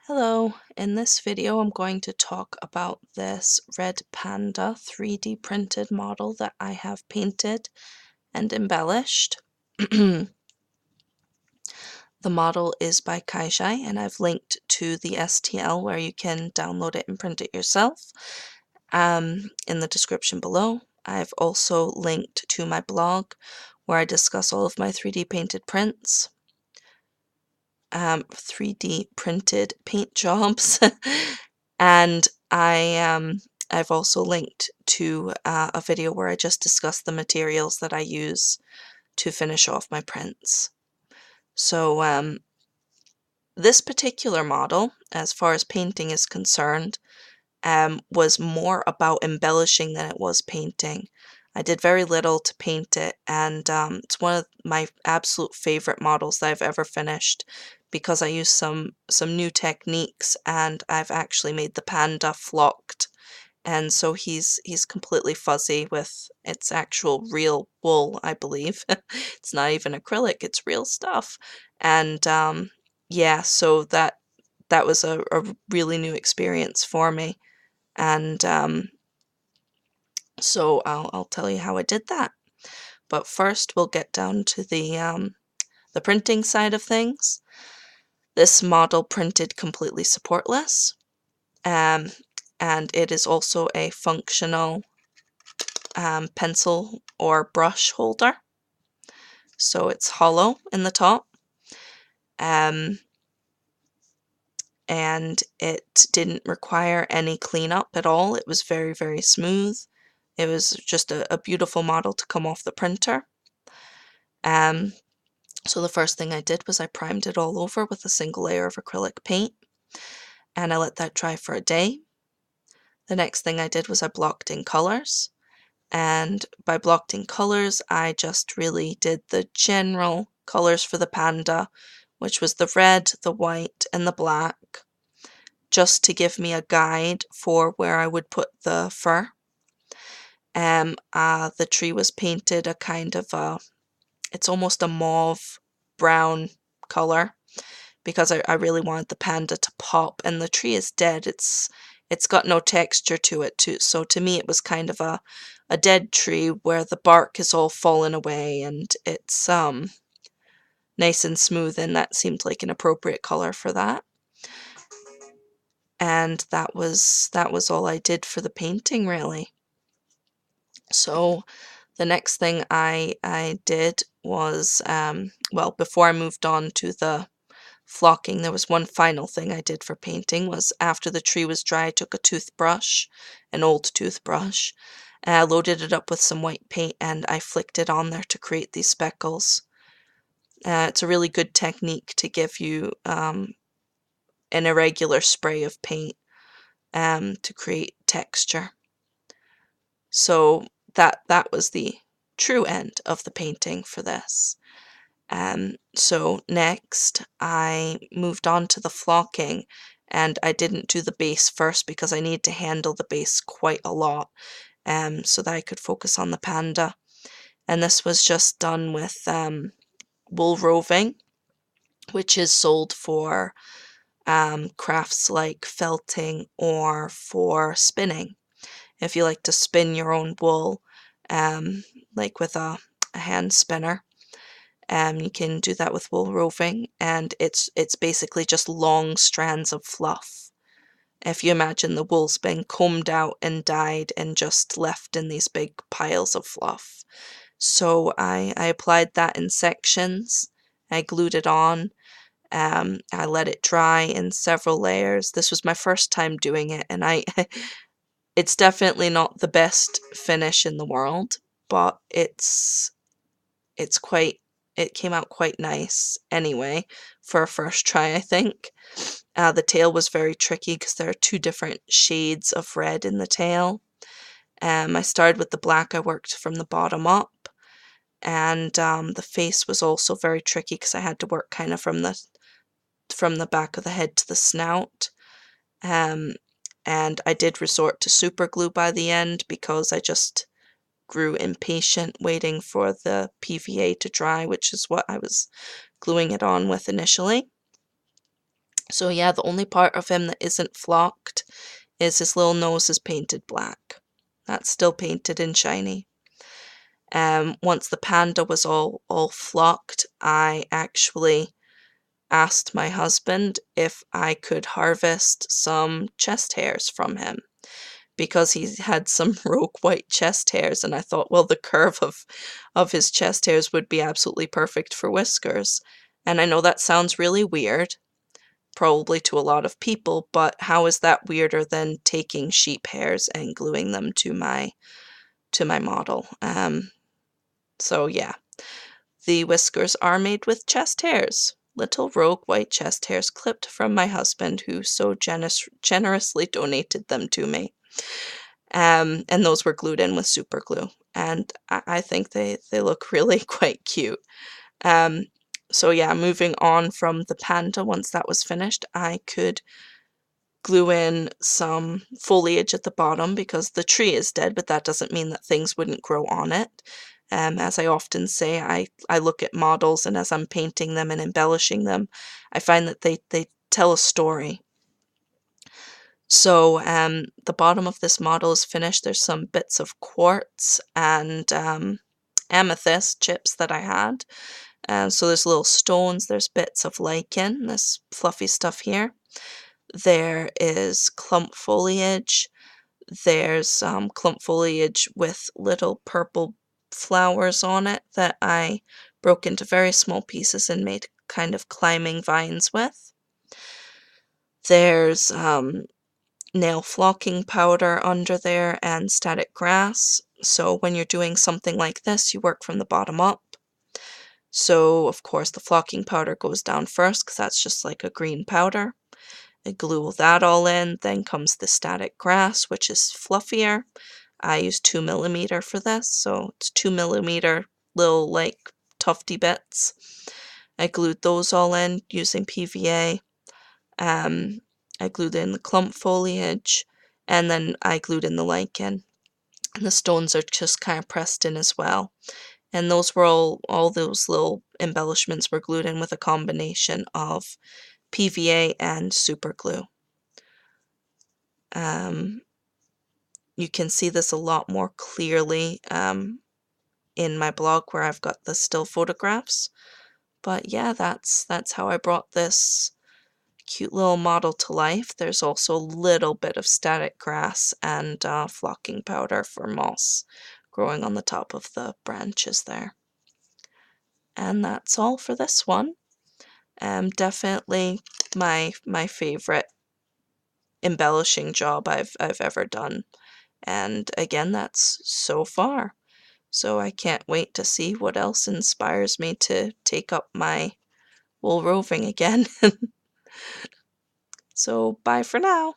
Hello, in this video I'm going to talk about this Red Panda 3D printed model that I have painted and embellished. The model is by Kijai and I've linked to the STL where you can download it and print it yourself in the description below. I've also linked to my blog where I discuss all of my 3D painted prints. 3D printed paint jobs and I've also linked to a video where I just discuss the materials that I use to finish off my prints. So this particular model, as far as painting is concerned, was more about embellishing than it was painting. I did very little to paint it, and it's one of my absolute favorite models that I've ever finished because I used some new techniques, and I've actually made the panda flocked, and so he's completely fuzzy with its actual real wool, I believe. It's not even acrylic, it's real stuff. And yeah, so that was a really new experience for me. And so I'll tell you how I did that. But first we'll get down to the printing side of things. This model printed completely supportless, and it is also a functional pencil or brush holder. So it's hollow in the top, and it didn't require any cleanup at all. It was very, very smooth. It was just a beautiful model to come off the printer. So the first thing I did was I primed it all over with a single layer of acrylic paint, and I let that dry for a day. The next thing I did was I blocked in colors, and by blocked in colors I just really did the general colors for the panda, which was the red, the white, and the black, just to give me a guide for where I would put the fur. The tree was painted a kind of it's almost a mauve brown color because I really wanted the panda to pop, and the tree is dead. It's got no texture to it too, so to me it was kind of a dead tree where the bark is all fallen away and it's nice and smooth, and that seemed like an appropriate color for that. And that was all I did for the painting, really. So the next thing I did was, well, before I moved on to the flocking, there was one final thing I did for painting. Was after the tree was dry, I took a toothbrush, an old toothbrush, and I loaded it up with some white paint and I flicked it on there to create these speckles. It's a really good technique to give you an irregular spray of paint to create texture. So that was the true end of the painting for this. So next I moved on to the flocking, and I didn't do the base first because I needed to handle the base quite a lot so that I could focus on the panda. And this was just done with wool roving, which is sold for crafts like felting or for spinning. If you like to spin your own wool, like with a hand spinner, you can do that with wool roving, and it's basically just long strands of fluff. If you imagine the wool's been combed out and dyed and just left in these big piles of fluff. So I applied that in sections, I glued it on, I let it dry in several layers. This was my first time doing it, and it's definitely not the best finish in the world, but it came out quite nice anyway for a first try, I think. The tail was very tricky because there are two different shades of red in the tail. I started with the black. I worked from the bottom up, and the face was also very tricky because I had to work kind of from the back of the head to the snout. And I did resort to super glue by the end because I just grew impatient waiting for the PVA to dry, which is what I was gluing it on with initially. So yeah, the only part of him that isn't flocked is his little nose is painted black. That's still painted and shiny. Once the panda was all flocked, I actually asked my husband if I could harvest some chest hairs from him because he had some rogue white chest hairs, and I thought, well, the curve of his chest hairs would be absolutely perfect for whiskers. And I know that sounds really weird, probably to a lot of people, but how is that weirder than taking sheep hairs and gluing them to my model? So yeah, the whiskers are made with chest hairs. Little rogue white chest hairs clipped from my husband, who so generously donated them to me. And those were glued in with super glue, and I think they look really quite cute. Um, so yeah, moving on from the panda, once that was finished, I could glue in some foliage at the bottom because the tree is dead, but that doesn't mean that things wouldn't grow on it. As I often say, I look at models, and as I'm painting them and embellishing them, I find that they tell a story. So the bottom of this model is finished. There's some bits of quartz and amethyst chips that I had. So there's little stones, there's bits of lichen, this fluffy stuff here. There is clump foliage. There's clump foliage with little purple flowers on it that I broke into very small pieces and made kind of climbing vines with. There's nail flocking powder under there and static grass. So when you're doing something like this, you work from the bottom up. So of course the flocking powder goes down first because that's just like a green powder. I glue that all in, then comes the static grass, which is fluffier. I use 2mm for this, so it's 2mm little like tufty bits. I glued those all in using PVA. I glued in the clump foliage, and then I glued in the lichen. And the stones are just kind of pressed in as well. And those were all those little embellishments were glued in with a combination of PVA and super glue. You can see this a lot more clearly in my blog where I've got the still photographs. But yeah, that's how I brought this cute little model to life. There's also a little bit of static grass and flocking powder for moss growing on the top of the branches there. And that's all for this one. Definitely my favorite embellishing job I've ever done. And again, that's so far. So I can't wait to see what else inspires me to take up my wool roving again. So bye for now.